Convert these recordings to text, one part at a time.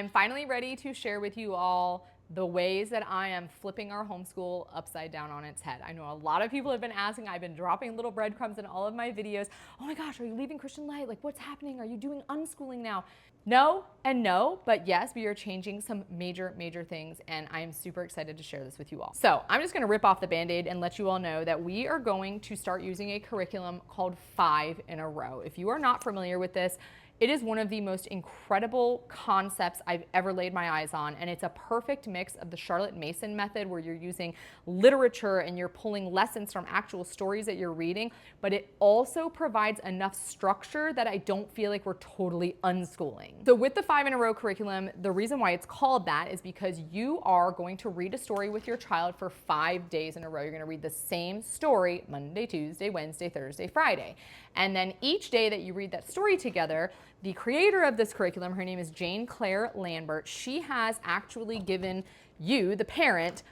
I'm finally ready to share with you all the ways that I am flipping our homeschool upside down on its head. I know a lot of people have been asking, I've been dropping little breadcrumbs in all of my videos. Oh my gosh, are you leaving Christian Light? Like, what's happening? Are you doing unschooling now? No and no, but yes, we are changing some major things, and I am super excited to share this with you all. So I'm just gonna rip off the Band-Aid and let you all know that we are going to start using a curriculum called 5 in a row. If you are not familiar with this, it is one of the most incredible concepts I've ever laid my eyes on, and it's a perfect mix of the Charlotte Mason method, where you're using literature and you're pulling lessons from actual stories that you're reading, but it also provides enough structure that I don't feel like we're totally unschooling. So with the 5 in a row curriculum, the reason why it's called that is because you are going to read a story with your child for 5 days in a row. You're going to read the same story Monday, Tuesday, Wednesday, Thursday, Friday. And then each day that you read that story together, the creator of this curriculum, her name is Jane Claire Lambert, she has actually given you, the parent,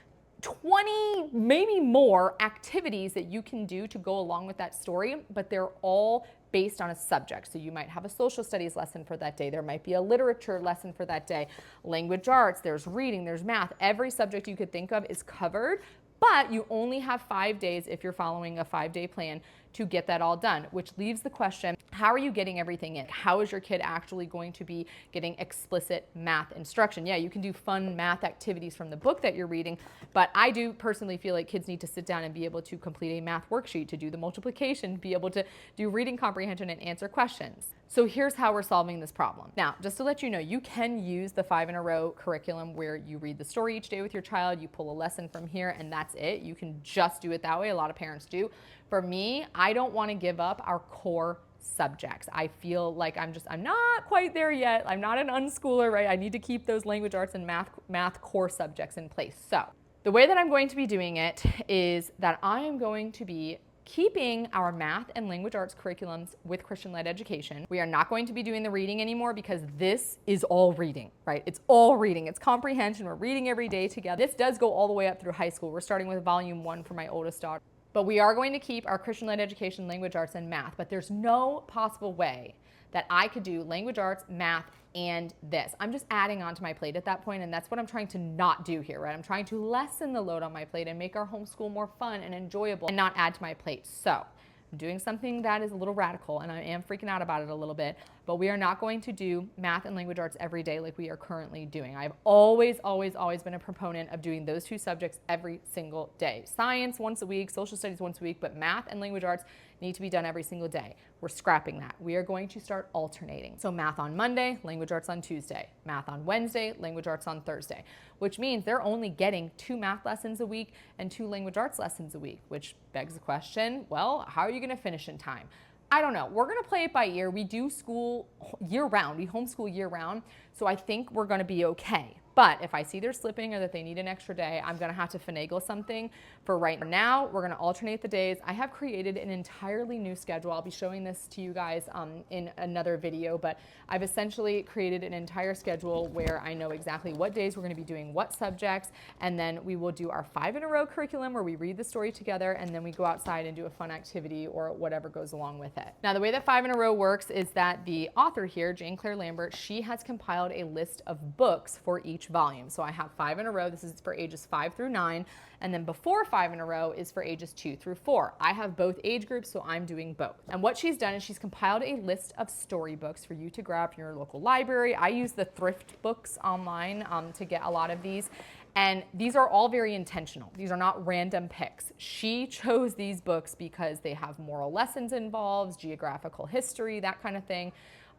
20, maybe more activities that you can do to go along with that story, but they're all based on a subject. So you might have a social studies lesson for that day. There might be a literature lesson for that day. Language arts, there's reading, there's math. Every subject you could think of is covered, but you only have 5 days if you're following a 5-day plan to get that all done, which leaves the question, how are you getting everything in? How is your kid actually going to be getting explicit math instruction? Yeah, you can do fun math activities from the book that you're reading, but I do personally feel like kids need to sit down and be able to complete a math worksheet, to do the multiplication, be able to do reading comprehension and answer questions. So here's how we're solving this problem. Now, just to let you know, you can use the 5 in a row curriculum where you read the story each day with your child, you pull a lesson from here, and that's it. You can just do it that way. A lot of parents do. For me, I don't want to give up our core subjects. I feel like I'm not quite there yet. I'm not an unschooler, right? I need to keep those language arts and math core subjects in place. So the way that I'm going to be doing it is that I am going to be keeping our math and language arts curriculums with Christian-led education. We are not going to be doing the reading anymore because this is all reading, right? It's all reading. It's comprehension. We're reading every day together. This does go all the way up through high school. We're starting with volume 1 for my oldest daughter. But we are going to keep our Christian-led education, language arts, and math. But there's no possible way that I could do language arts, math, and this. I'm just adding on to my plate at that point, and that's what I'm trying to not do here, right? I'm trying to lessen the load on my plate and make our homeschool more fun and enjoyable and not add to my plate. So I'm doing something that is a little radical, and I am freaking out about it a little bit, but we are not going to do math and language arts every day like we are currently doing. I've always been a proponent of doing those 2 subjects every single day. Science once a week, social studies once a week, but math and language arts need to be done every single day. We're scrapping that. We are going to start alternating. So math on Monday, language arts on Tuesday, math on Wednesday, language arts on Thursday, which means they're only getting 2 math lessons a week and 2 language arts lessons a week, which begs the question, well, how are you going to finish in time? I don't know. We're going to play it by ear. We do school year round. We homeschool year round. So I think we're going to be okay. But if I see they're slipping or that they need an extra day, I'm going to have to finagle something. For right now, we're going to alternate the days. I have created an entirely new schedule. I'll be showing this to you guys in another video, but I've essentially created an entire schedule where I know exactly what days we're going to be doing what subjects, and then we will do our 5 in a row curriculum where we read the story together, and then we go outside and do a fun activity or whatever goes along with it. Now, the way that 5 in a row works is that the author here, Jane Claire Lambert, she has compiled a list of books for each volume. So I have 5 in a row. This is for ages 5 through 9. And then before 5 in a row is for ages 2 through 4. I have both age groups, so I'm doing both. And what she's done is she's compiled a list of storybooks for you to grab from your local library. I use the thrift books online to get a lot of these. And these are all very intentional. These are not random picks. She chose these books because they have moral lessons involved, geographical history, that kind of thing.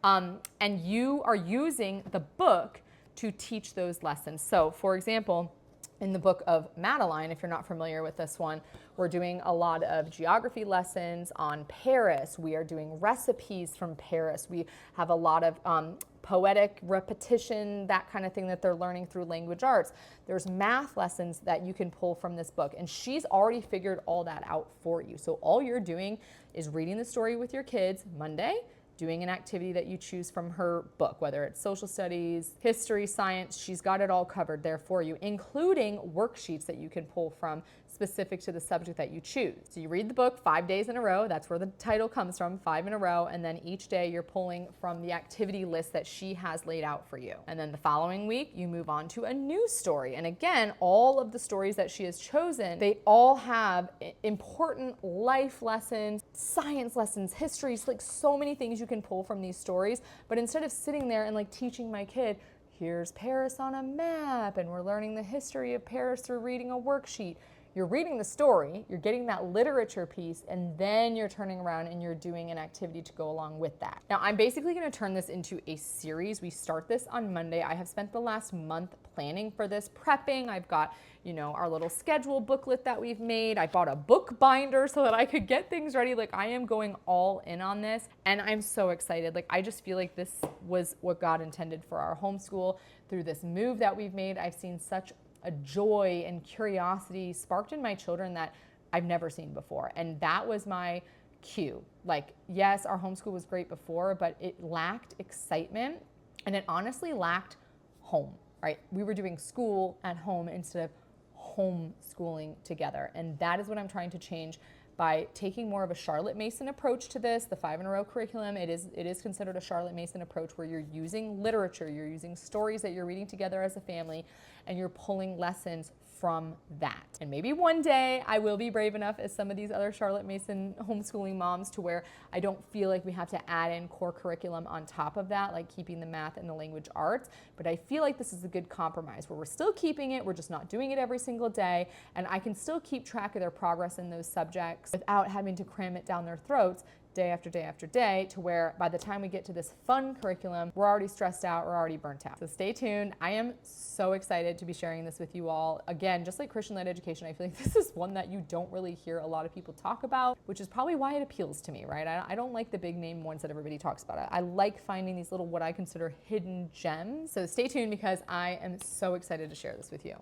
And you are using the book to teach those lessons. So for example, in the book of Madeline, if you're not familiar with this one, we're doing a lot of geography lessons on Paris. We are doing recipes from Paris. We have a lot of poetic repetition, that kind of thing that they're learning through language arts. There's math lessons that you can pull from this book, and she's already figured all that out for you. So all you're doing is reading the story with your kids Monday, doing an activity that you choose from her book, whether it's social studies, history, science, she's got it all covered there for you, including worksheets that you can pull from specific to the subject that you choose. So you read the book 5 days in a row. That's where the title comes from, 5 in a row. And then each day you're pulling from the activity list that she has laid out for you. And then the following week, you move on to a new story. And again, all of the stories that she has chosen, they all have important life lessons, science lessons, histories, like so many things you can pull from these stories. But instead of sitting there and like teaching my kid, here's Paris on a map, and we're learning the history of Paris through reading a worksheet. You're reading the story, you're getting that literature piece, and then you're turning around and you're doing an activity to go along with that. Now, I'm basically gonna turn this into a series. We start this on Monday. I have spent the last month planning for this, prepping. I've got, you know, our little schedule booklet that we've made. I bought a book binder so that I could get things ready. Like, I am going all in on this, and I'm so excited. Like, I just feel like this was what God intended for our homeschool. Through this move that we've made, I've seen such a joy and curiosity sparked in my children that I've never seen before. And that was my cue. Like, yes, our homeschool was great before, but it lacked excitement, and it honestly lacked home, right? We were doing school at home instead of homeschooling together. And that is what I'm trying to change by taking more of a Charlotte Mason approach to this. The 5 in a row curriculum, it is considered a Charlotte Mason approach, where you're using literature, you're using stories that you're reading together as a family, and you're pulling lessons from that. And maybe one day I will be brave enough as some of these other Charlotte Mason homeschooling moms to where I don't feel like we have to add in core curriculum on top of that, like keeping the math and the language arts. But I feel like this is a good compromise where we're still keeping it, we're just not doing it every single day, and I can still keep track of their progress in those subjects without having to cram it down their throats day after day after day, to where by the time we get to this fun curriculum, we're already stressed out, we're already burnt out. So stay tuned. I am so excited to be sharing this with you all. Again, just like Christian-led education, I feel like this is one that you don't really hear a lot of people talk about, which is probably why it appeals to me, right? I don't like the big name ones that everybody talks about. I like finding these little, what I consider hidden gems. So stay tuned, because I am so excited to share this with you.